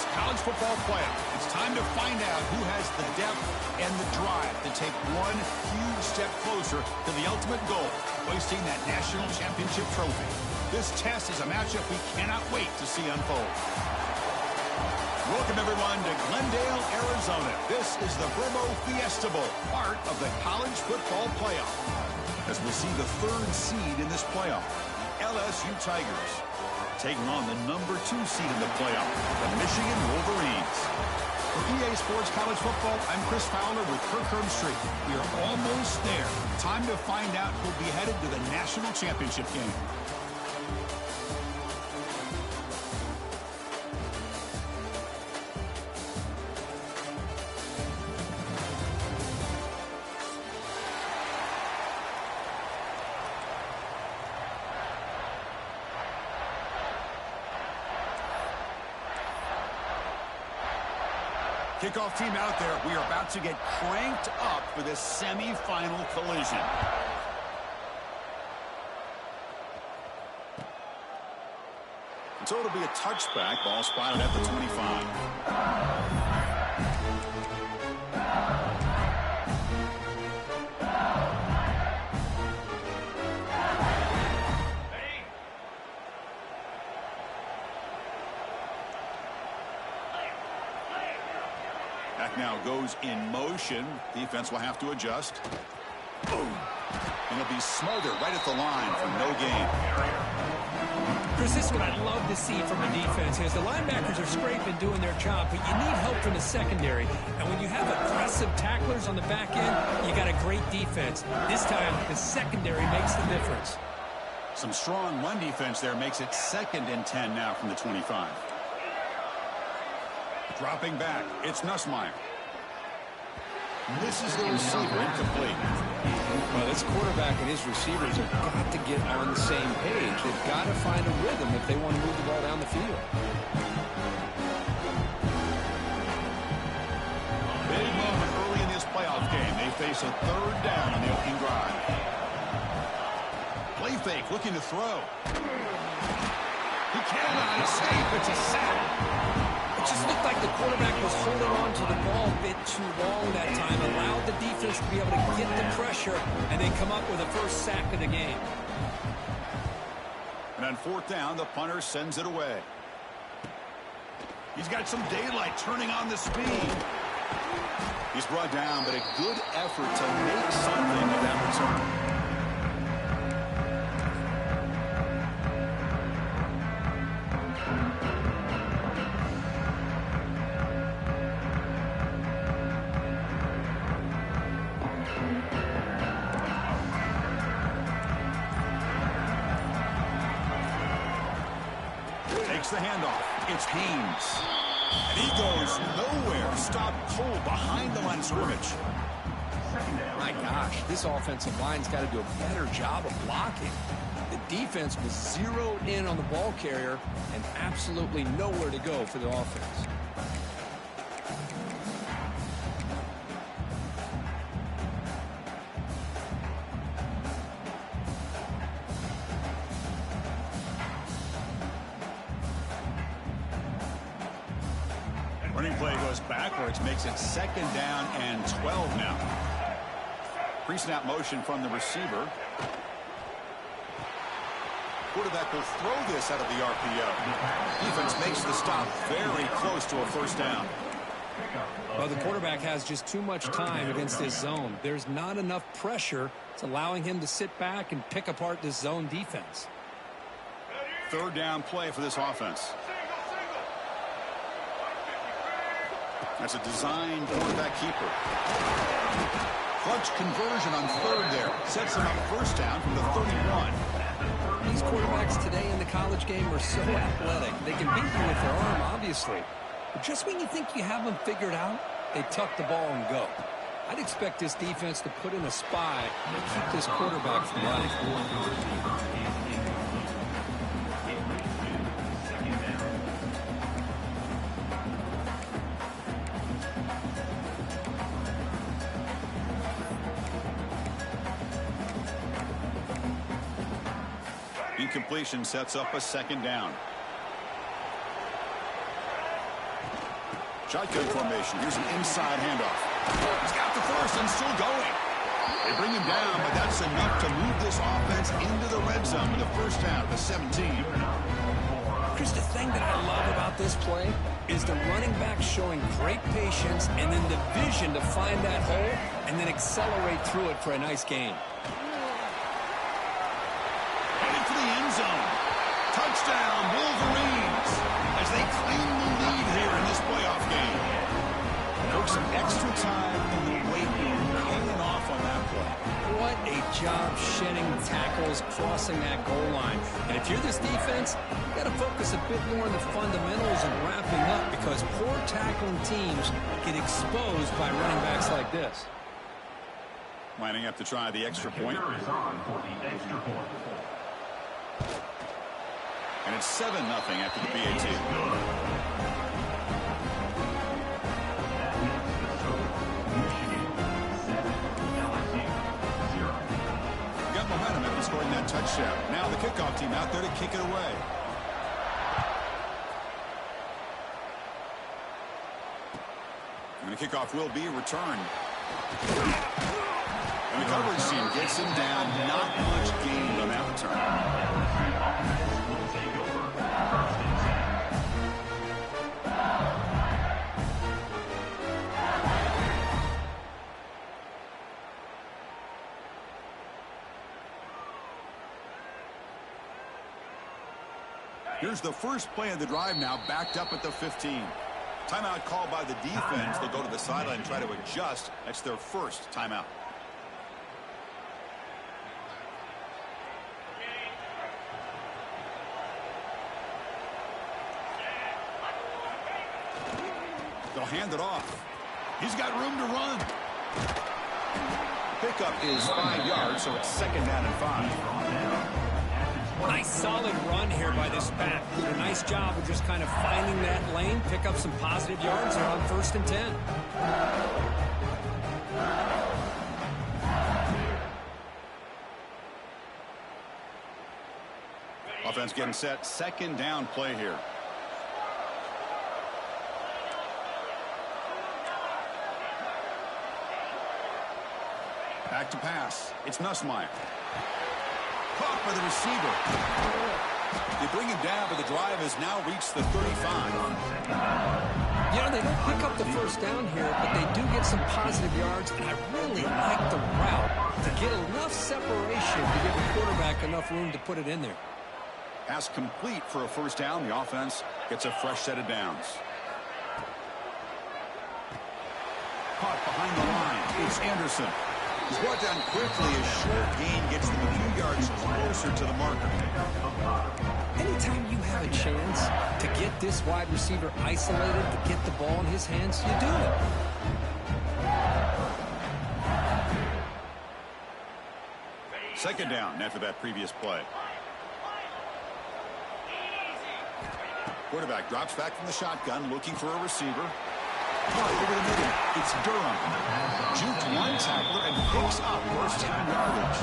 this college football playoff. It's time to find out who has the depth and the drive to take one huge step closer to the ultimate goal, hoisting that national championship trophy. This test is a matchup we cannot wait to see unfold. Welcome, everyone, to Glendale, Arizona. This is the Vrbo Fiesta Bowl, part of the college football playoff. As we'll see the third seed in this playoff, the LSU Tigers, taking on the number 2 seed in the playoff, the Michigan Wolverines. For EA Sports College Football, I'm Chris Fowler with Kirk Herbstreit. We are almost there. Time to find out who'll be headed to the national championship game. Kickoff team out there. We are about to get cranked up for this semifinal collision. And so it'll be a touchback. Ball spotted at the 25. Now goes in motion. Defense will have to adjust. Boom. And he'll be smothered right at the line for no gain. Chris, this is what I'd love to see from the defense. As the linebackers are scraping, doing their job, but you need help from the secondary. And when you have aggressive tacklers on the back end, you got a great defense. This time, the secondary makes the difference. Some strong run defense there makes it 2nd and 10 now from the 25. Dropping back, it's Nussmeier. This is the receiver, incomplete. Well, this quarterback and his receivers have got to get on the same page. They've got to find a rhythm if they want to move the ball down the field. Big moment early in this playoff game. They face a 3rd down on the opening drive. Play fake, looking to throw. He cannot escape. It's a sack. It just looked like the quarterback was holding on to the ball a bit too long that time, allowed the defense to be able to get the pressure, and then come up with a first sack of the game. And on 4th down, the punter sends it away. He's got some daylight turning on the speed. He's brought down, but a good effort to make something of that return. The handoff. It's Haynes. And he goes nowhere. Stopped cold behind the line of scrimmage. My gosh, this offensive line's got to do a better job of blocking. The defense was zeroed in on the ball carrier and absolutely nowhere to go for the offense. Running play goes backwards, makes it 2nd down and 12 now. Pre-snap motion from the receiver. Quarterback will throw this out of the RPO. Defense makes the stop very close to a 1st down. Well, the quarterback has just too much time against this zone. There's not enough pressure. It's allowing him to sit back and pick apart this zone defense. 3rd down play for this offense. That's a designed quarterback keeper. Clutch conversion on 3rd there. Sets him up 1st down from the 31. These quarterbacks today in the college game are so athletic. They can beat you with their arm, obviously. But just when you think you have them figured out, they tuck the ball and go. I'd expect this defense to put in a spy and keep this quarterback from running. Incompletion sets up a 2nd down. Shotgun formation. Here's an inside handoff. He's got the first and still going. They bring him down, but that's enough to move this offense into the red zone in the first half of 17. Chris, the thing that I love about this play is the running back showing great patience and then the vision to find that hole and then accelerate through it for a nice gain. Headed for the end zone. Touchdown, Wolverines, as they claim the lead here in this playoff game. Took some extra time in the weight room, hanging off on that play. What a job shedding tackles, crossing that goal line. And if you're this defense, you got to focus a bit more on the fundamentals and wrapping up, because poor tackling teams get exposed by running backs like this. Lining up to try the extra point. And it's 7-0 after the PAT. Got momentum after scoring that touchdown. Now the kickoff team out there to kick it away. And the kickoff will be returned. And the coverage team gets him down. Not much gained on that return. Here's the first play of the drive now, backed up at the 15. Timeout called by the defense. They'll go to the sideline and try to adjust. That's their first timeout. They'll hand it off. He's got room to run. Pickup is 5 yards, so it's 2nd down and 5. Nice solid run here by this back. Did a nice job of just kind of finding that lane, pick up some positive yards. They're on 1st and 10. Offense getting set. 2nd down play here. Back to pass. It's Nussmeier. Caught by the receiver. They bring him down, but the drive has now reached the 35. You know, they don't pick up the first down here, but they do get some positive yards, and I really like the route to get enough separation to give the quarterback enough room to put it in there. Pass complete for a first down. The offense gets a fresh set of downs. Caught behind the line. It's Anderson. He's brought down quickly. A short gain gets them a few yards closer to the marker. Anytime you have a chance to get this wide receiver isolated, to get the ball in his hands, you do it. Second down after that previous play. Quarterback drops back from the shotgun, looking for a receiver. Over the middle, it's Durham. Juked one tackler and picks up first-down yardage.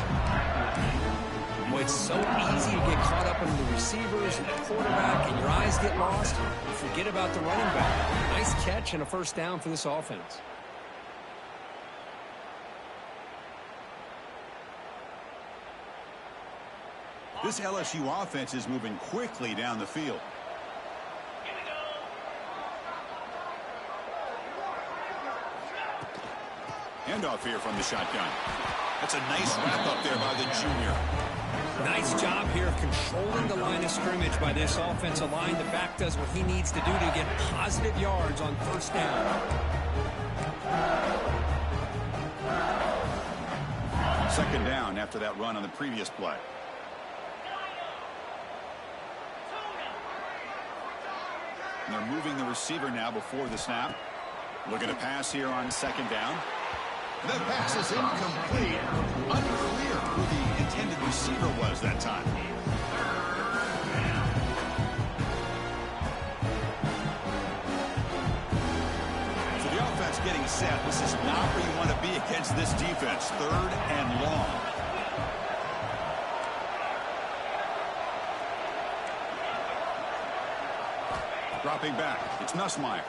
Boy, it's so easy to get caught up in the receivers and the quarterback, and your eyes get lost. You forget about the running back. Nice catch and a first down for this offense. This LSU offense is moving quickly down the field. Handoff here from the shotgun. That's a nice wrap up there by the junior. Nice job here of controlling the line of scrimmage by this offensive line. The back does what he needs to do to get positive yards on first down. Second down after that run on the previous play. And they're moving the receiver now before the snap. Looking to pass here on second down. That pass is incomplete. Unclear who the intended receiver was that time. So the offense getting set. This is not where you want to be against this defense. 3rd and long. Dropping back. It's Nussmeier.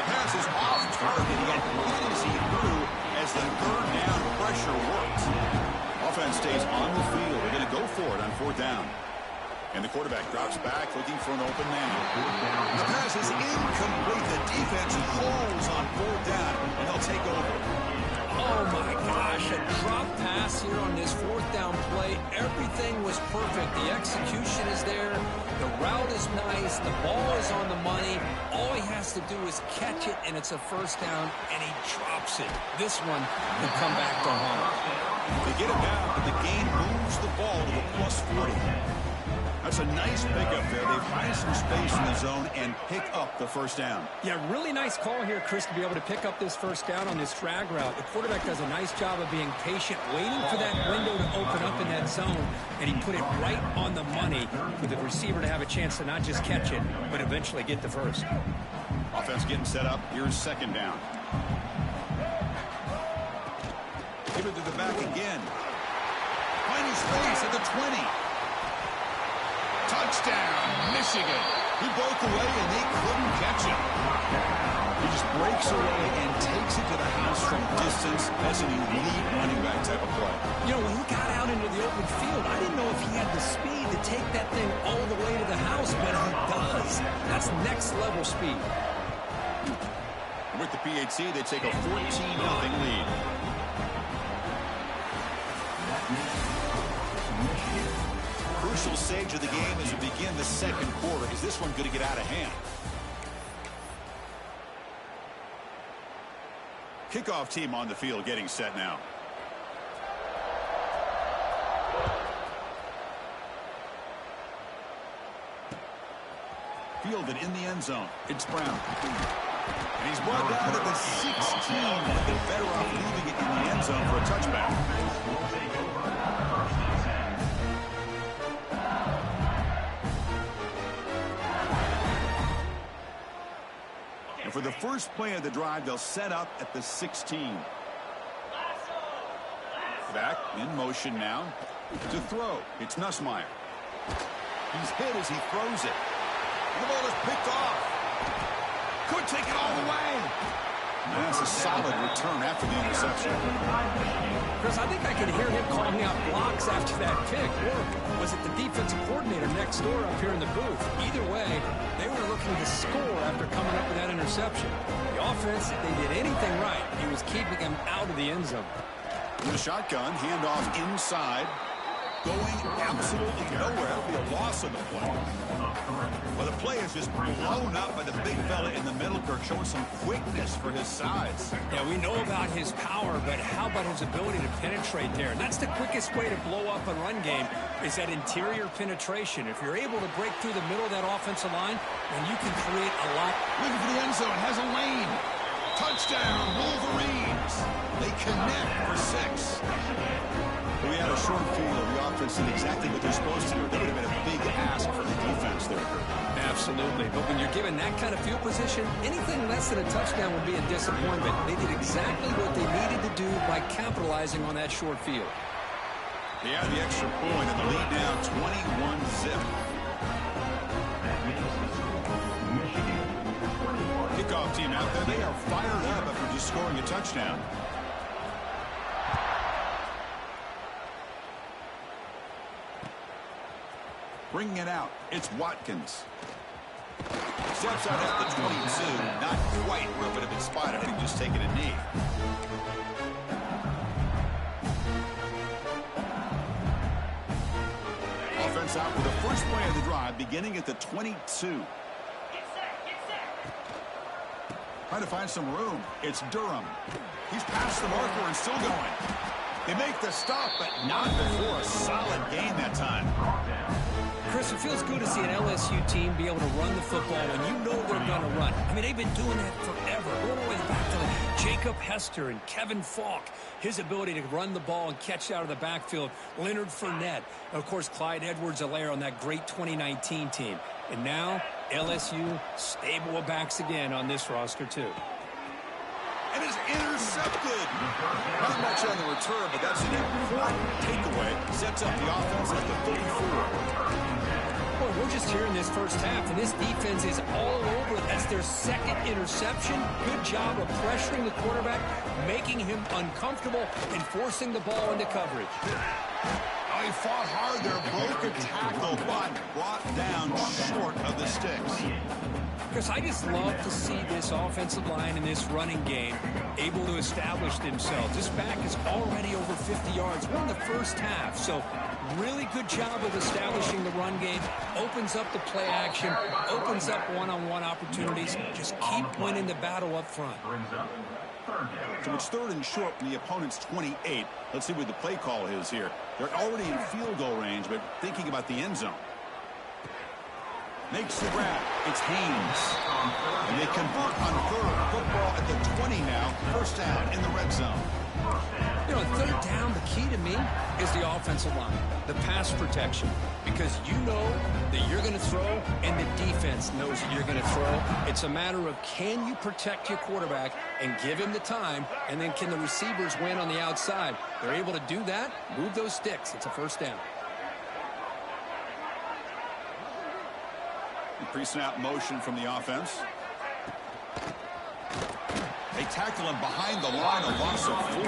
The pass is off target, yet what is he through as the third down pressure works? Offense stays on the field. They're going to go for it on fourth down. And the quarterback drops back, looking for an open man. The pass is incomplete. The defense holds on fourth down, and they'll take over. Oh, my gosh, a drop pass here on this fourth down play. Everything was perfect. The execution is there. The route is nice. The ball is on the money. All he has to do is catch it, and it's a first down, and he drops it. This one will come back to home. They get it down, but the game moves the ball to the plus 40. That's a nice pickup there. They find some space in the zone and pick up the first down. Yeah, really nice call here, Chris, to be able to pick up this first down on this drag route. The quarterback does a nice job of being patient, waiting for that window to open up in that zone, and he put it right on the money for the receiver to have a chance to not just catch it, but eventually get the first. Offense getting set up. Here's second down. Give it to the back again. Finding space at the 20. Touchdown, Michigan. He broke away, and they couldn't catch him. He just breaks away and takes it to the house from distance. That's an elite running back type of play. You know, when he got out into the open field, I didn't know if he had the speed to take that thing all the way to the house, but he does. That's next-level speed. With the PHC, they take a 14-0 lead. Crucial stage of the game as we begin the second quarter. Is this one going to get out of hand? Kickoff team on the field getting set now. Fielded in the end zone. It's Brown. And he's brought down at the 16. But they're better off leaving it in the end zone for a touchback. And for the first play of the drive, they'll set up at the 16. Back in motion now to throw. It's Nussmeier. He's hit as he throws it. And the ball is picked off. Could take it all the way. And that's a solid return after the interception. Chris, I think I can hear him calling out blocks after that pick. Or was it the defensive coordinator next door up here in the booth? Either way, they were looking to score after coming up with that interception. The offense, if they did anything right, he was keeping him out of the end zone. In the shotgun, handoff inside. Going absolutely nowhere. That'll be a loss of the play. Well, the play is just blown up by the big fella in the middle, Kirk, showing some quickness for his size. Yeah, we know about his power, but how about his ability to penetrate there? That's the quickest way to blow up a run game, is that interior penetration. If you're able to break through the middle of that offensive line, then you can create a lot. Looking for the end zone, has a lane. Touchdown, Wolverines. They connect for 6. We had a short field. The offense did exactly what they're supposed to do. That would have been a big ask for the defense there. Absolutely. But when you're given that kind of field position, anything less than a touchdown would be a disappointment. They did exactly what they needed to do by capitalizing on that short field. They had the extra point and the lead now 21-zip. Kickoff team out there. They are fired up after just scoring a touchdown. Bringing it out, it's Watkins. Steps out at the 22. Not quite where it would have been spotted. I think just taking a knee. Offense out with the first play of the drive, beginning at the 22. Trying to find some room. It's Durham. He's past the marker and still going. They make the stop, but not before a solid gain that time. Chris, it feels good to see an LSU team be able to run the football when you know they're going to run. I mean, they've been doing that forever. All the way back to Jacob Hester and Kevin Falk. His ability to run the ball and catch out of the backfield. Leonard Fournette. And, of course, Clyde Edwards-Helaire on that great 2019 team. And now, LSU stable of backs again on this roster, too. And it's intercepted. Not much on the return, but that's an important takeaway. Sets up the offense at the 34. Well, We're just here in this first half, and this defense is all over it. That's their second interception. Good job of pressuring the quarterback, making him uncomfortable, and forcing the ball into coverage. Oh, he fought hard there, broke a tackle, but brought down short of the sticks. Chris, I just love to see this offensive line in this running game able to establish themselves. This back is already over 50 yards. We're in the first half, so really good job of establishing the run game. Opens up the play action, opens up one-on-one opportunities. Just keep winning the battle up front. So it's third and short from the opponent's 28. Let's see what the play call is here. They're already in field goal range, but thinking about the end zone. Makes the grab. It's Haynes. And they convert on third. Football at the 20 now. First down in the red zone. You know, third down, the key to me is the offensive line, the pass protection, because you know that you're going to throw and the defense knows that you're going to throw. It's a matter of can you protect your quarterback and give him the time, and then can the receivers win on the outside? They're able to do that, move those sticks. It's a first down. Pre-snap motion from the offense. They tackle him behind the line, a loss of 4.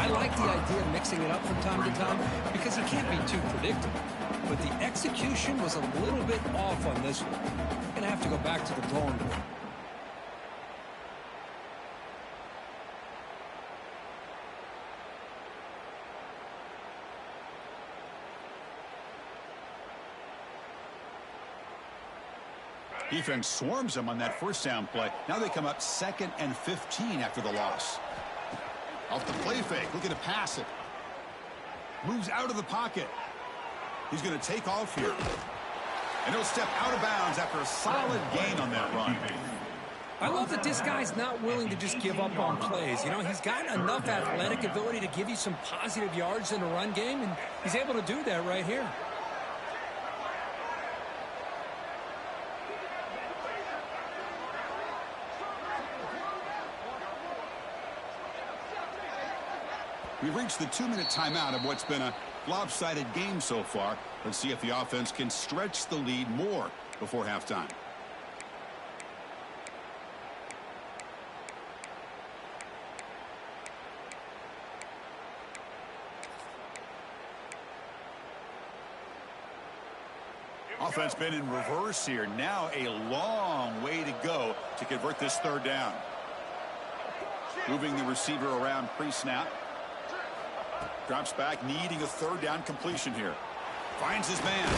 I like the idea of mixing it up from time to time because he can't be too predictable. But the execution was a little bit off on this one. Going to have to go back to the drawing board. Defense swarms them on that first down play. Now they come up 2nd and 15 after the loss. Off the play fake, looking to pass it. Moves out of the pocket. He's going to take off here. And he'll step out of bounds after a solid gain on that run. I love that this guy's not willing to just give up on plays. You know, he's got enough athletic ability to give you some positive yards in the run game, and he's able to do that right here. We've reached the 2-minute timeout of what's been a lopsided game so far. Let's see if the offense can stretch the lead more before halftime. Offense been in reverse here. Now a long way to go to convert this third down. Moving the receiver around pre-snap. Drops back, needing a third down completion here. Finds his man.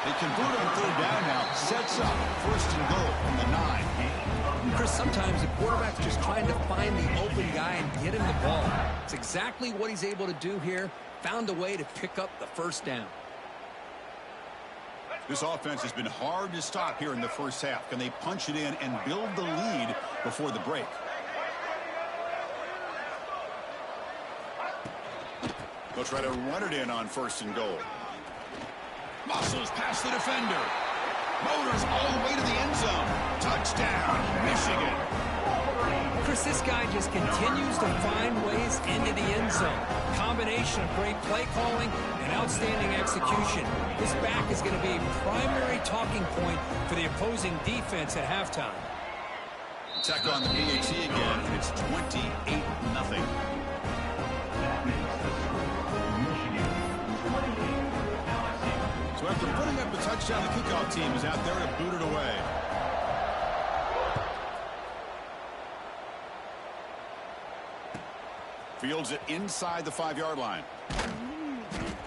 They convert on third down now. Sets up first and goal from the 9. Chris, sometimes the quarterback's just trying to find the open guy and get him the ball. It's exactly what he's able to do here. Found a way to pick up the first down. This offense has been hard to stop here in the first half. Can they punch it in and build the lead before the break? They'll try to run it in on first and goal. Muscles past the defender. Motors all the way to the end zone. Touchdown, Michigan. Chris, this guy just continues to find ways into the end zone. Combination of great play calling and outstanding execution. This back is going to be a primary talking point for the opposing defense at halftime. Check on the PAT again. It's 28-0. So after putting up a touchdown, the kickoff team is out there to boot it away. Fields it inside the 5-yard line.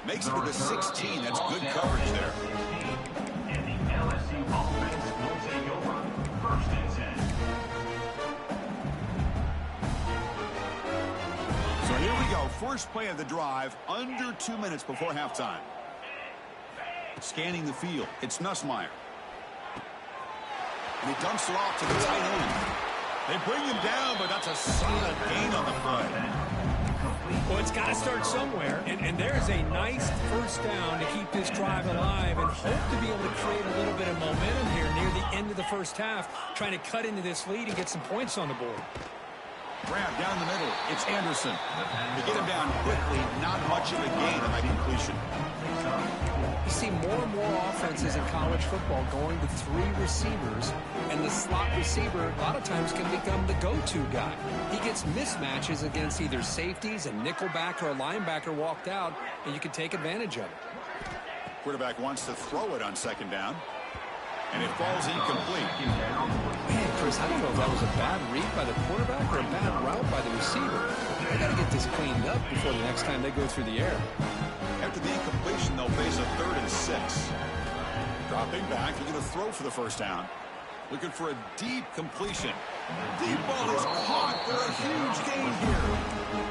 Makes it to the 16. That's good coverage there. And the LSU offense will take over. 1st and 10. So here we go. First play of the drive. Under 2 minutes before halftime. Scanning the field. It's Nussmeier. And he dumps it off to the tight end. They bring him down, but that's a solid gain on the play. Well, it's got to start somewhere, and there's a nice first down to keep this drive alive and hope to be able to create a little bit of momentum here near the end of the first half, trying to cut into this lead and get some points on the board. Grab down the middle. It's Anderson. They get him down quickly. Not much of a gain on that completion. You see more and more offenses in college football going to 3 receivers, and the slot receiver a lot of times can become the go-to guy. He gets mismatches against either safeties, a nickelbacker, or a linebacker walked out, and you can take advantage of it. Quarterback wants to throw it on second down, and it falls incomplete. Man, Chris, I don't know if that was a bad read by the quarterback or a bad route by the receiver. They got to get this cleaned up before the next time they go through the air. After the incompletion, they'll face a 3rd and 6. Dropping back, looking to throw for the first down. Looking for a deep completion. Deep ball is caught for a huge gain here.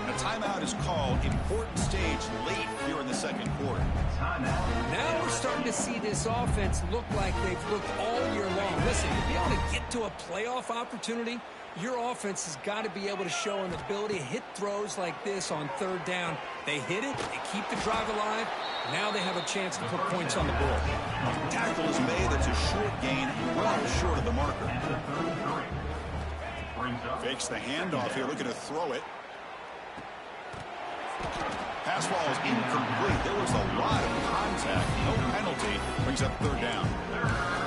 A timeout is called. Important stage late here in the second quarter. Now we're starting to see this offense look like they've looked all year long. Listen, to be able to get to a playoff opportunity, your offense has got to be able to show an ability to hit throws like this on 3rd down. They hit it, they keep the drive alive. Now they have a chance to put points on the board. Tackle is made. That's a short gain, well short of the marker. Fakes the handoff here, looking to throw it. Pass ball is incomplete. There was a lot of contact. No penalty. Brings up 3rd down.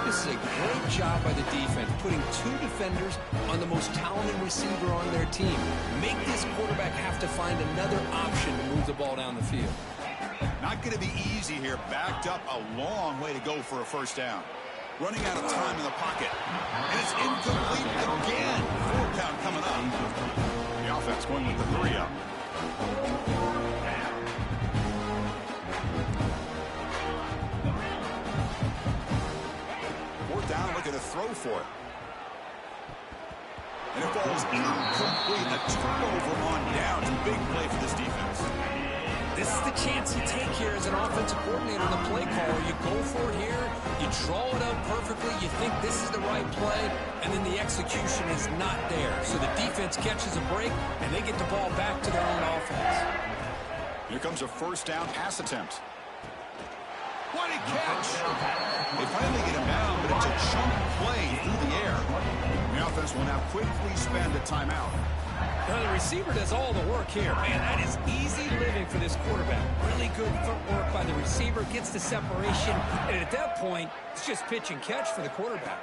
This is a great job by the defense, putting 2 defenders on the most talented receiver on their team. Make this quarterback have to find another option to move the ball down the field. Not going to be easy here. Backed up a long way to go for a first down. Running out of time in the pocket. And it's incomplete again. 4 count coming up. The offense going with the 3 up. Down, looking to throw for it. And it falls incomplete. A turnover on down. It's a big play for this defense. This is the chance you take here as an offensive coordinator, the play caller. You go for it here, you draw it up perfectly, you think this is the right play, and then the execution is not there. So the defense catches a break, and they get the ball back to their own offense. Here comes a first down pass attempt. What a catch! They finally get him down, but it's a chunk play through the air. The offense will now quickly spend a timeout. Now the receiver does all the work here. Man, that is easy living for this quarterback. Really good footwork by the receiver, gets the separation, and at that point, it's just pitch and catch for the quarterback.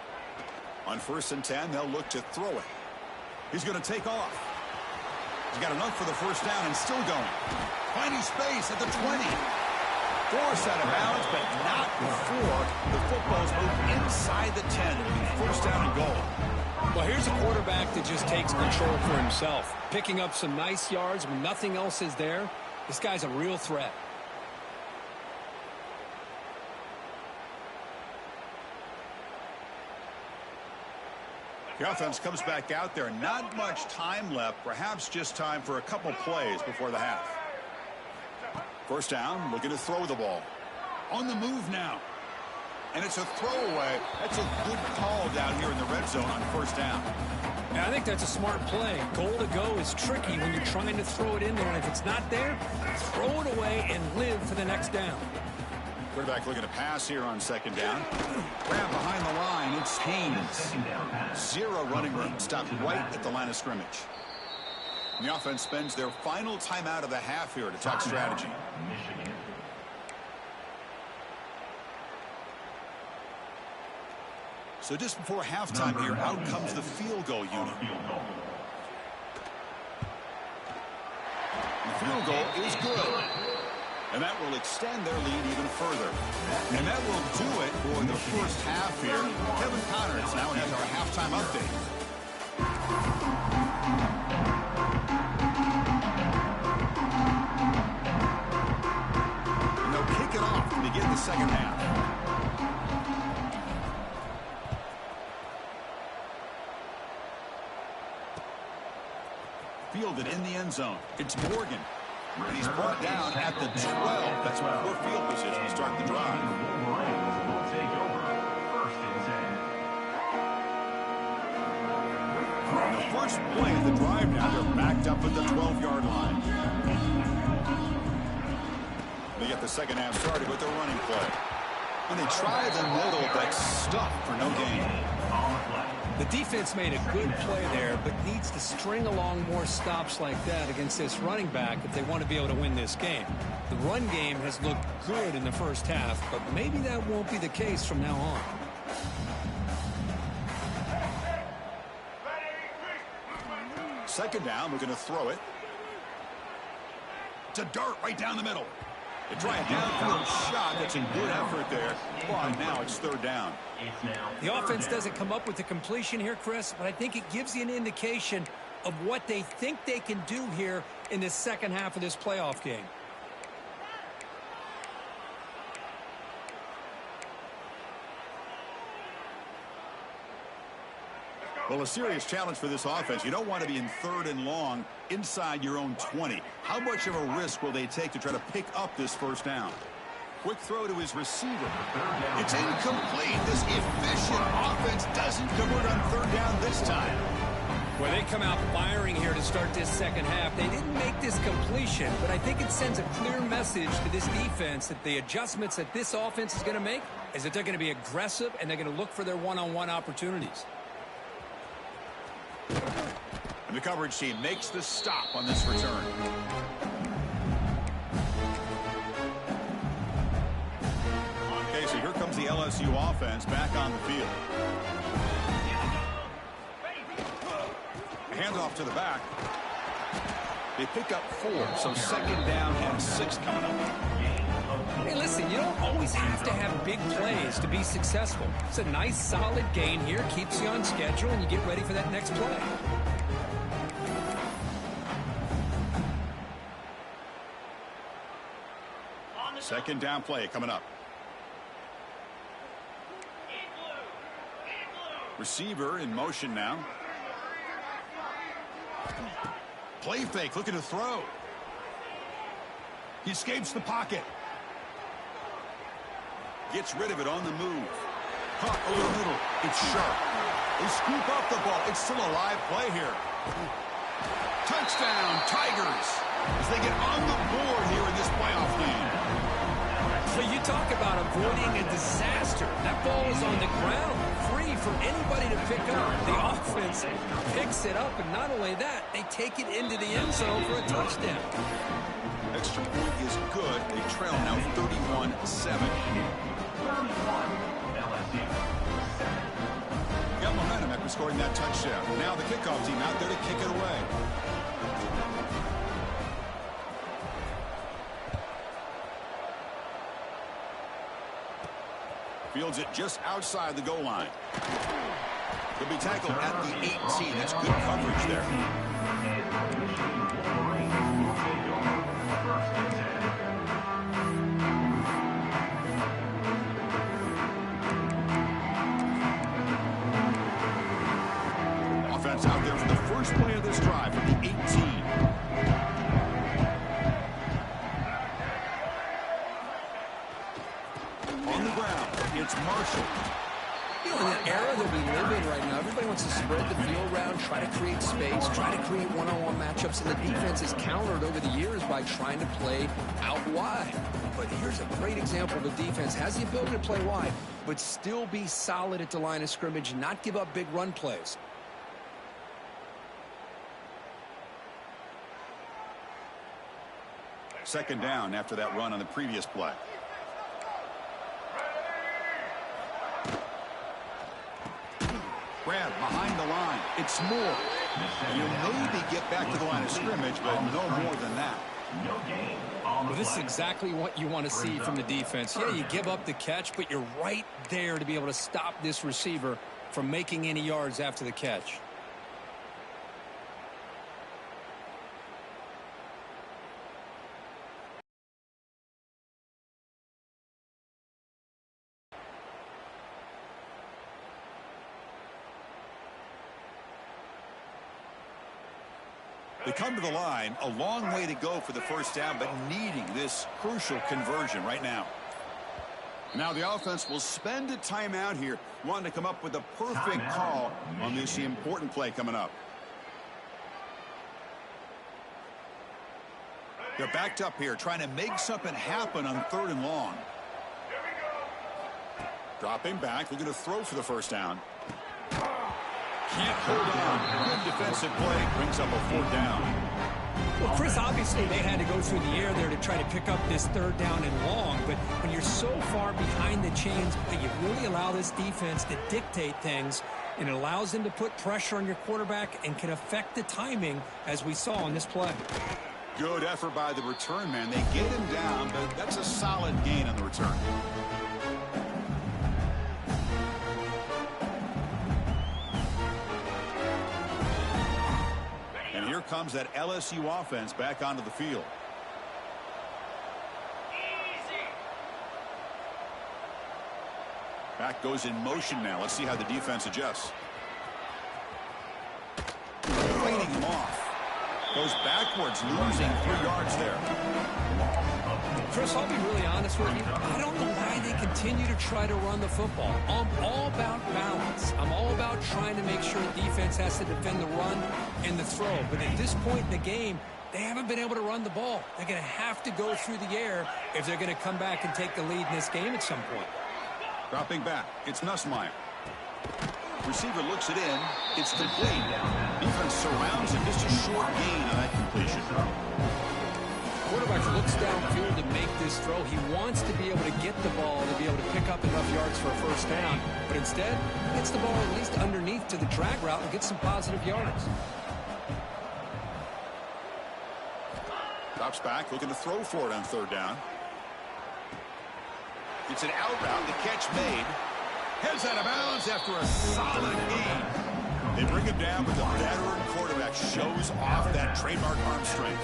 On 1st and 10, they'll look to throw it. He's going to take off. He's got enough for the first down and still going. Finding space at the 20. Forced out of bounds, but not before the football's moved inside the 10. First down and goal. Well, here's a quarterback that just takes control for himself. Picking up some nice yards when nothing else is there. This guy's a real threat. The offense comes back out there. Not much time left. Perhaps just time for a couple plays before the half. First down, looking to throw the ball. On the move now. And it's a throwaway. That's a good call down here in the red zone on first down. Yeah, I think that's a smart play. Goal to go is tricky when you're trying to throw it in there. And if it's not there, throw it away and live for the next down. Quarterback looking to pass here on second down. Grab behind the line. It's Haynes. 0 running room. Stopped right at the line of scrimmage. And the offense spends their final timeout of the half here to talk strategy. So just before halftime here, out comes the field goal unit. The field goal is good. And that will extend their lead even further. And that will do it for the first half here. Kevin Connors now has our halftime update. And they'll kick it off to begin the second half. Fielded in the end zone. It's Morgan. And he's brought down at the 12. That's poor field position to start the drive. And the first play of the drive now, they're backed up at the 12-yard line. They get the second half started with their running play. And they try the middle, but stuck for no gain. The defense made a good play there, but needs to string along more stops like that against this running back if they want to be able to win this game. The run game has looked good in the first half, but maybe that won't be the case from now on. Second down, we're going to throw it. To dart right down the middle. They try a downfield shot. That's a good effort there. But now it's third down. The offense doesn't come up with the completion here, Chris, but I think it gives you an indication of what they think they can do here in the second half of this playoff game. Well, a serious challenge for this offense. You don't want to be in third and long inside your own 20. How much of a risk will they take to try to pick up this first down? Quick throw to his receiver. It's incomplete. This efficient offense doesn't convert on third down this time. Well, they come out firing here to start this second half. They didn't make this completion, but I think it sends a clear message to this defense that the adjustments that this offense is going to make is that they're going to be aggressive and they're going to look for their one-on-one opportunities. And the coverage team makes the stop on this return. Okay, so here comes the LSU offense back on the field. Handoff to the back. They pick up 4, so second down and 6 coming up. Hey, listen, you don't always have to have big plays to be successful. It's a nice, solid gain here, keeps you on schedule, and you get ready for that next play. Second down play coming up. Receiver in motion now. Play fake, looking to throw. He escapes the pocket. Gets rid of it on the move. Caught over the middle. It's sharp. They scoop up the ball. It's still a live play here. Touchdown, Tigers, as they get on the board here in this playoff game. So you talk about avoiding a disaster. That ball is on the ground, free for anybody to pick up. The offense picks it up, and not only that, they take it into the end zone for a touchdown. Extra point is good. They trail now 31-7. Got momentum after scoring that touchdown. Now the kickoff team out there to kick it away. Fields it just outside the goal line. He'll be tackled at the 18. That's good coverage there. Offense out there for the first play of this drive from the 18. On the ground, it's Marshall. You know, in the era that we live in right now, everybody wants to spread the field around, try to create space, try to create one-on-one matchups, and the defense is countered over the years by trying to play out wide. But here's a great example of a defense has the ability to play wide, but still be solid at the line of scrimmage and not give up big run plays. Second down after that run on the previous play. Grab behind the line. It's more. You maybe get back to the line of scrimmage, but no more than that. Well, this is exactly what you want to see from the defense. Yeah, you give up the catch, but you're right there to be able to stop this receiver from making any yards after the catch. They come to the line, a long way to go for the first down, but needing this crucial conversion right now. Now the offense will spend a timeout here, wanting to come up with a perfect call on this important play coming up. They're backed up here, trying to make something happen on third and long. Dropping back, looking to throw for the first down. Pulled down. Good defensive play. Brings up a 4th down. Well, Chris, obviously they had to go through the air there to try to pick up this 3rd down and long, but when you're so far behind the chains, you really allow this defense to dictate things, and it allows them to put pressure on your quarterback and can affect the timing, as we saw on this play. Good effort by the return man. They get him down, but that's a solid gain on the return. And here comes that LSU offense back onto the field. Back goes in motion now. Let's see how the defense adjusts. Fighting him off. Goes backwards, losing 3 yards there. Chris, I'll be really honest with you. I don't know why they continue to try to run the football. I'm all about balance. I'm all about trying to make sure the defense has to defend the run and the throw. But at this point in the game, they haven't been able to run the ball. They're going to have to go through the air if they're going to come back and take the lead in this game at some point. Dropping back, it's Nussmeier. Receiver looks it in. It's complete. Defense surrounds him. Just a short gain on that completion. Quarterback looks downfield to make this throw. He wants to be able to get the ball to be able to pick up enough yards for a 1st down. But instead, he gets the ball at least underneath to the drag route and gets some positive yards. Drops back, looking to throw for it on 3rd down. It's an out route. The catch made. Heads out of bounds after a solid gain. They bring him down, but the veteran quarterback shows off that trademark arm strength.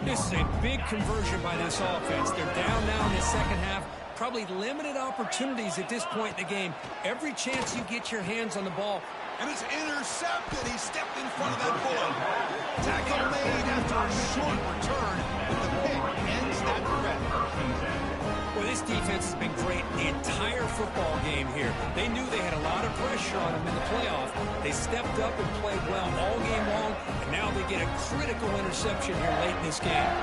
This is a big conversion by this offense. They're down now in the 2nd half. Probably limited opportunities at this point in the game. Every chance you get your hands on the ball. And it's intercepted. He stepped in front of that bullet. Tackle made after a short return. But the pick ends that threat. Well, this defense has been great the entire football game here. They knew they had a lot of pressure on them in the playoff. They stepped up and played well all game long, and now they get a critical interception here late in this game.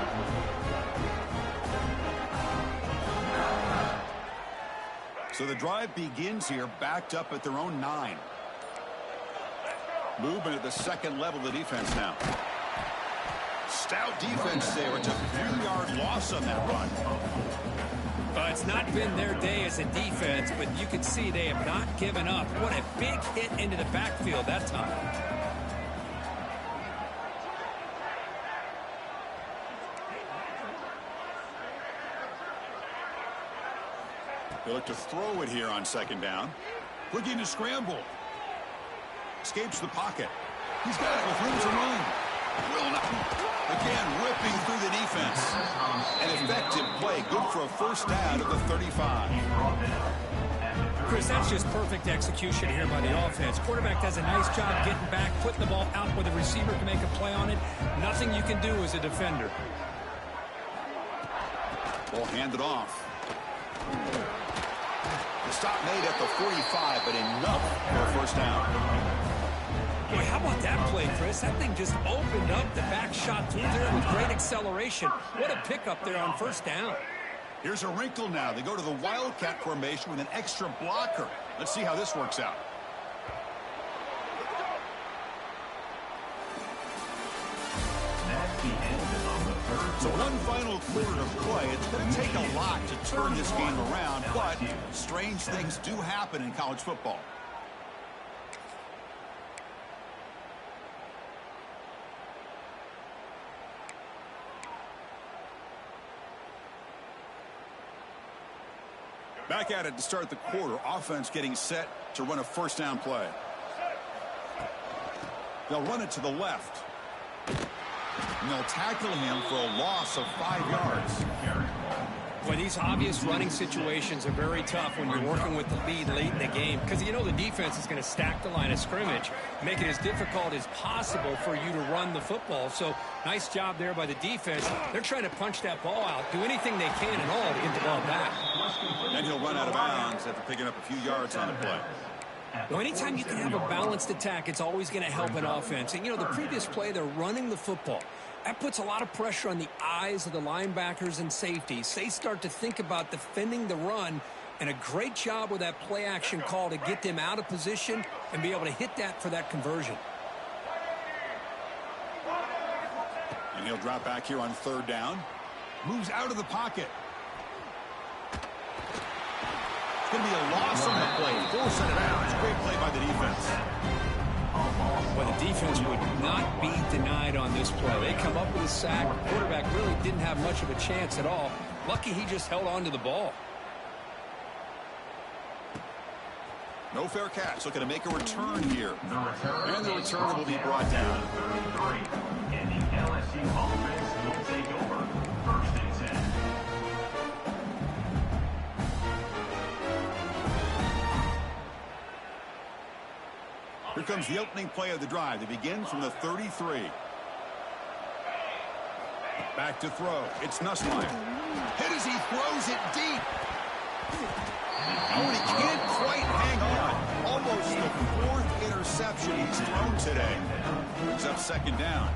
So the drive begins here, backed up at their own 9. Movement at the 2nd level of the defense now. Stout defense there. It's a 3-yard loss on that run. It's not been their day as a defense, but you can see they have not given up. What a big hit into the backfield that time. They look to throw it here on 2nd down. Looking to scramble. Escapes the pocket. He's got it with room to run. Will not. Again, whipping through the defense. An effective play. Good for a 1st down at the 35. Chris, that's just perfect execution here by the offense. Quarterback does a nice job getting back, putting the ball out where the receiver can make a play on it. Nothing you can do as a defender. Ball handed off. The stop made at the 45, but enough for a 1st down. Boy, how about that play, Chris? That thing just opened up. The back shot through there with great acceleration. What a pickup there on 1st down. Here's a wrinkle now. They go to the Wildcat formation with an extra blocker. Let's see how this works out. So one final quarter of play. It's going to take a lot to turn this game around, but strange things do happen in college football. Back at it to start the quarter. Offense getting set to run a 1st down play. They'll run it to the left. And they'll tackle him for a loss of 5 yards. Well, these obvious running situations are very tough when you're working with the lead late in the game, because you know the defense is going to stack the line of scrimmage, make it as difficult as possible for you to run the football. So nice job there by the defense. They're trying to punch that ball out, do anything they can at all to get the ball back. And he'll run out of bounds after picking up a few yards on the play. Well, anytime you can have a balanced attack, it's always going to help an offense. And, you know, the previous play, they're running the football. That puts a lot of pressure on the eyes of the linebackers and safeties. They start to think about defending the run, and a great job with that play action call to get them out of position and be able to hit that for that conversion. And he'll drop back here on third down. Moves out of the pocket. It's going to be a loss on the play. Forcing it out. It's a great play by the defense. Well, the defense would not be denied on this play. They come up with a sack. The quarterback really didn't have much of a chance at all. Lucky he just held on to the ball. No fair catch. Looking to make a return here. And the return will be brought down. 33. And the LSU offense will take over. First and 10. Here comes the opening play of the drive. They begin from the 33. Back to throw. It's Nussmeier. Hit as he throws it deep. Oh, and he can't quite hang on. Almost the fourth interception he's thrown today. Brings up second down.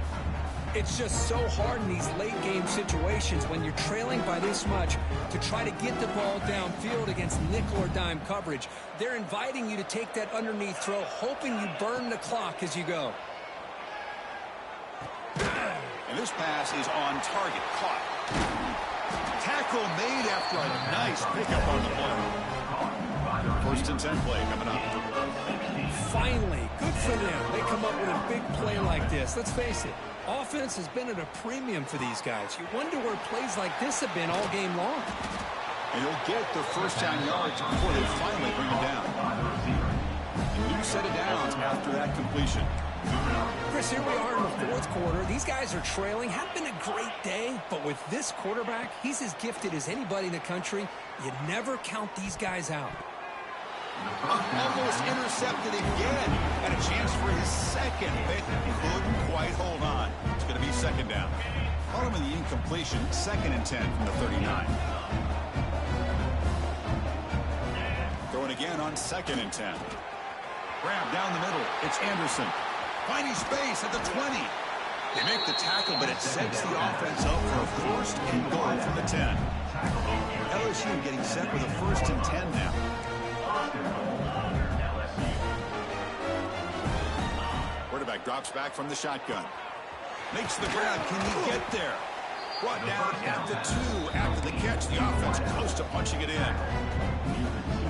It's just so hard in these late game situations when you're trailing by this much to try to get the ball downfield against nickel or dime coverage. They're inviting you to take that underneath throw, hoping you burn the clock as you go. And this pass is on target. Caught. Tackle made after a nice pickup on the play. First and 10 play coming up. Finally, good for them. They come up with a big play like this. Let's face it, offense has been at a premium for these guys. You wonder where plays like this have been all game long. And he'll get the first down yards before they finally bring him down. A new set of downs after that completion. Chris, here we are in the fourth quarter. These guys are trailing. Have been a great day, but with this quarterback, he's as gifted as anybody in the country. You never count these guys out. Almost intercepted again. Had a chance for his second, but couldn't quite hold on. It's going to be second down. Following the incompletion, second and 10 from the 39. Throwing again on second and 10. Grab down the middle. It's Anderson. Finding space at the 20. They make the tackle, but it sets the offense up for a first and goal from the 10. LSU getting set with a first and 10 now. Quarterback drops back from the shotgun. Makes the grab. Can he get there? Brought down at the 2 after the catch. The offense close to punching it in.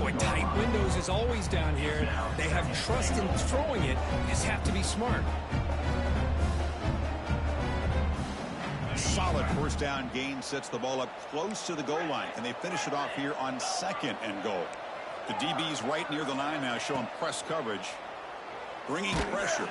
Boy, tight windows is always down here. They have trust in throwing it. You just have to be smart. Solid first down gain sets the ball up close to the goal line. Can they finish it off here on second and goal? The DB's right near the line now, showing press coverage. Bringing pressure.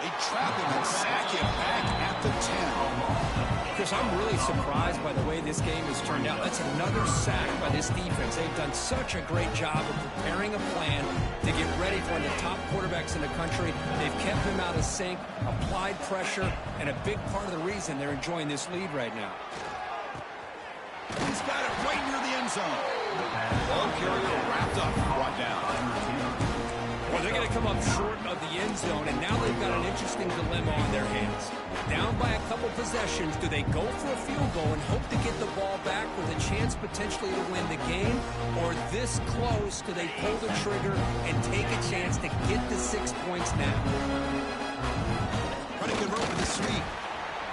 They trap him and sack him back at the 10. Chris, I'm really surprised by the way this game has turned out. That's another sack by this defense. They've done such a great job of preparing a plan to get ready for one of the top quarterbacks in the country. They've kept him out of sync, applied pressure, and a big part of the reason they're enjoying this lead right now. He's got it right near the end zone. Ball carrier wrapped up, brought down. Well, they're going to come up short of the end zone, and now they've got an interesting dilemma on their hands. Down by a couple possessions, do they go for a field goal and hope to get the ball back with a chance potentially to win the game? Or this close, do they pull the trigger and take a chance to get the 6 points now? Trying to convert with the sweep.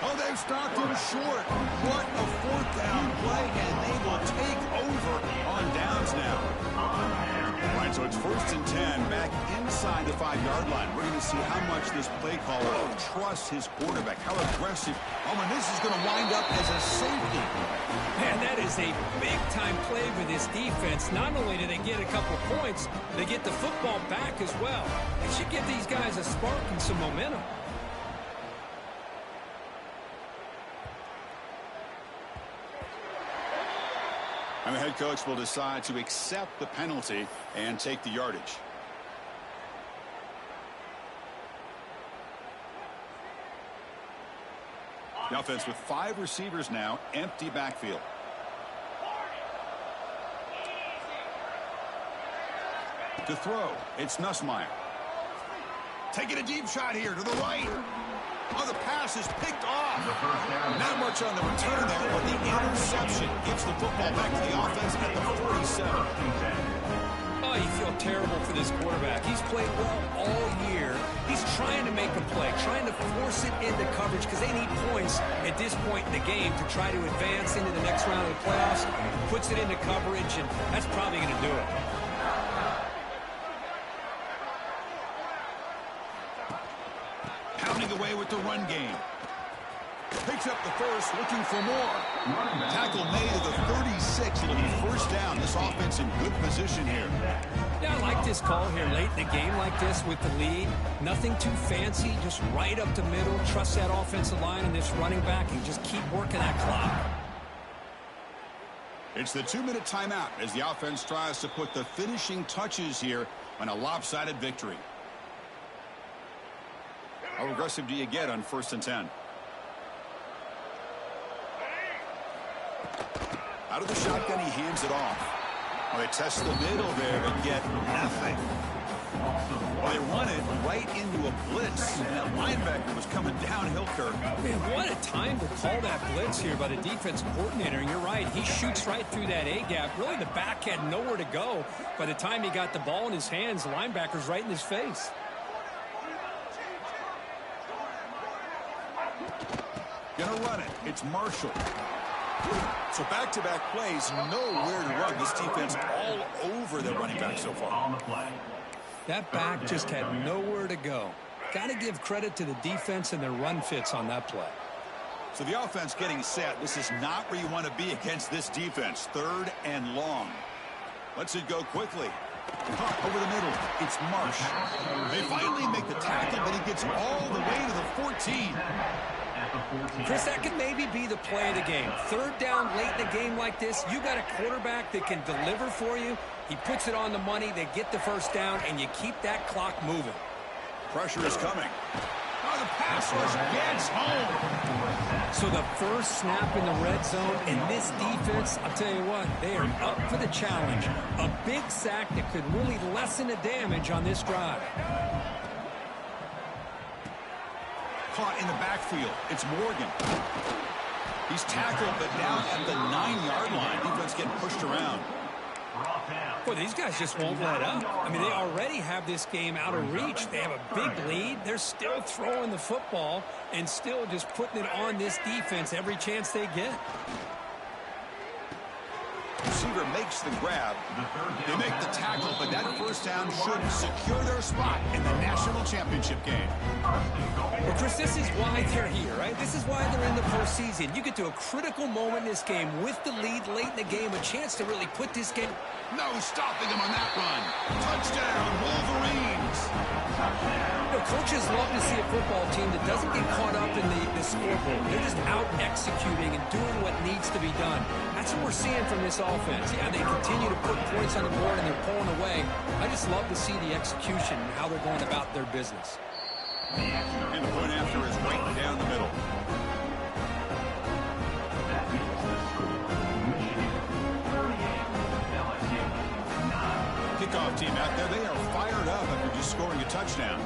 Oh, they've stopped him short. What a fourth down play, and they will take over on downs now. All right, so it's first and 10 back inside the 5-yard line. We're going to see how much this play caller trusts his quarterback, how aggressive. Oh, and this is going to wind up as a safety. Man, that is a big-time play for this defense. Not only do they get a couple points, they get the football back as well. It should give these guys a spark and some momentum. And the head coach will decide to accept the penalty and take the yardage. The offense with 5 receivers now, empty backfield. To throw, it's Nussmeier. Taking a deep shot here to the right. Oh, the pass is picked off. Not much on the return there, but the interception gives the football back to the offense at the 47. Oh, you feel terrible for this quarterback. He's played well all year. He's trying to make a play, trying to force it into coverage because they need points at this point in the game to try to advance into the next round of the playoffs. Puts it into coverage, and that's probably going to do it. Pounding away with the run game. Picks up the first, looking for more. Tackle made at the 36. It'll be first down. This offense in good position here. Yeah, I like this call here late in the game like this with the lead. Nothing too fancy, just right up the middle. Trust that offensive line and this running back and just keep working that clock. It's the 2-minute timeout as the offense tries to put the finishing touches here on a lopsided victory. How aggressive do you get on 1st and 10? Out of the shotgun, he hands it off. Well, they test the middle there and get nothing. Well, they run it right into a blitz. And that linebacker was coming downhill, Kirk. Man, what a time to call that blitz here by the defense coordinator. And you're right, he shoots right through that A-gap. Really, the back had nowhere to go. By the time he got the ball in his hands, the linebacker's right in his face. Gonna run it. It's Marshall. So back-to-back plays, nowhere to run. This defense all over the running back so far. On the play. That back just had nowhere to go. Got to give credit to the defense and their run fits on that play. So the offense getting set. This is not where you want to be against this defense. 3rd and long. Lets it go quickly. Caught over the middle. It's Marsh. They finally make the tackle, but he gets all the way to the 14. Chris, that could maybe be the play of the game. 3rd down late in a game like this, you got a quarterback that can deliver for you. He puts it on the money, they get the first down, and you keep that clock moving. Pressure is coming. Oh, the pass rush gets home. So the first snap in the red zone, and this defense, I'll tell you what, they are up for the challenge. A big sack that could really lessen the damage on this drive. Caught in the backfield. It's Morgan. He's tackled, but now at the 9-yard line. Defense getting pushed around. Boy, these guys just won't let up. I mean, they already have this game out of reach. They have a big lead. They're still throwing the football and still just putting it on this defense every chance they get. Receiver makes the grab. They make the tackle, but that first down should secure their spot in the national championship game. Well, Chris, this is why they're here, right? This is why they're in the postseason. You get to a critical moment in this game with the lead late in the game, a chance to really put this game. No stopping them on that run. Touchdown, Wolverines. You know, coaches love to see a football team that doesn't get caught up in the scoreboard. They're just out executing and doing what needs to be done. That's what we're seeing from this offense. Yeah, they continue to put points on the board and they're pulling away. I just love to see the execution and how they're going about their business. And the point after is right down the middle. Kickoff team out there. They are fired up after just scoring a touchdown.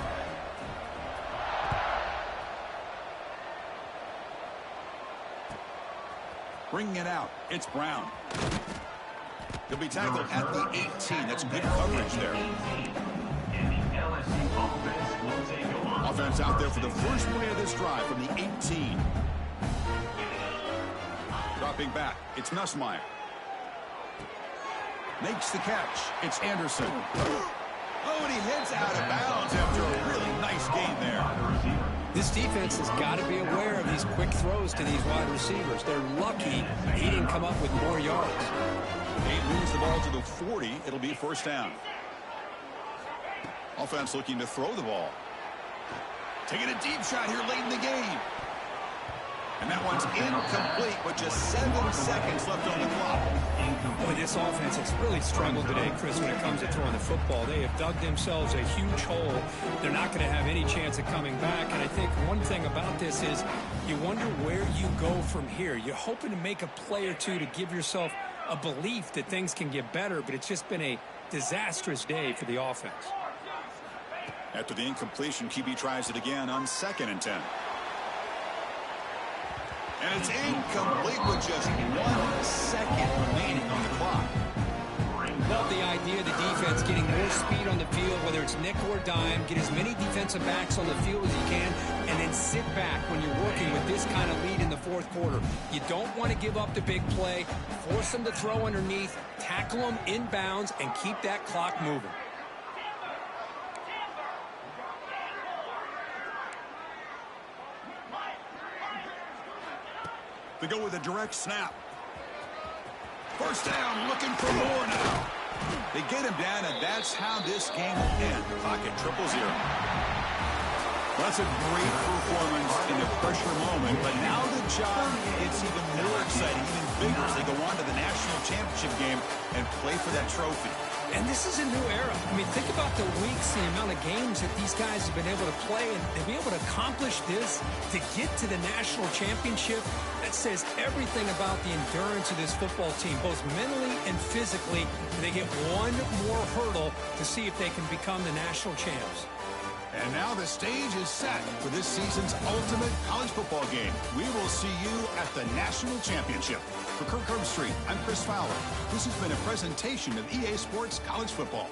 Bringing it out. It's Brown. He'll be tackled at the 18. That's good coverage there. Offense out there for the first play of this drive from the 18. Dropping back. It's Nussmeier. Makes the catch. It's Anderson. Oh, and he heads out of bounds after a really nice gain there. This defense has got to be aware of these quick throws to these wide receivers. They're lucky he didn't come up with more yards. He moves the ball to the 40. It'll be first down. Offense looking to throw the ball. Taking a deep shot here late in the game. And that one's incomplete with just 7 seconds left on the clock. Boy, this offense has really struggled today, Chris, when it comes to throwing the football. They have dug themselves a huge hole. They're not going to have any chance of coming back. And I think one thing about this is you wonder where you go from here. You're hoping to make a play or two to give yourself a belief that things can get better, but it's just been a disastrous day for the offense. After the incompletion, QB tries it again on 2nd and 10. And it's incomplete with just 1 second remaining on the clock. love the idea of the defense getting more speed on the field, whether it's nickel or dime, get as many defensive backs on the field as you can, and then sit back when you're working with this kind of lead in the fourth quarter. You don't want to give up the big play, force them to throw underneath, tackle them inbounds, and keep that clock moving. They go with a direct snap. First down, looking for more now. They get him down, and that's how this game will end. Pocket 0-0. That's a great performance in a pressure moment, but now the job gets even more exciting, even bigger as they go on to the national championship game and play for that trophy. And this is a new era. I mean, think about the weeks, the amount of games that these guys have been able to play, and to be able to accomplish this, to get to the national championship, that says everything about the endurance of this football team, both mentally and physically. They get one more hurdle to see if they can become the national champs. And now the stage is set for this season's ultimate college football game. We will see you at the national championship. For Kirk Herbstreit, I'm Chris Fowler. This has been a presentation of EA Sports College Football.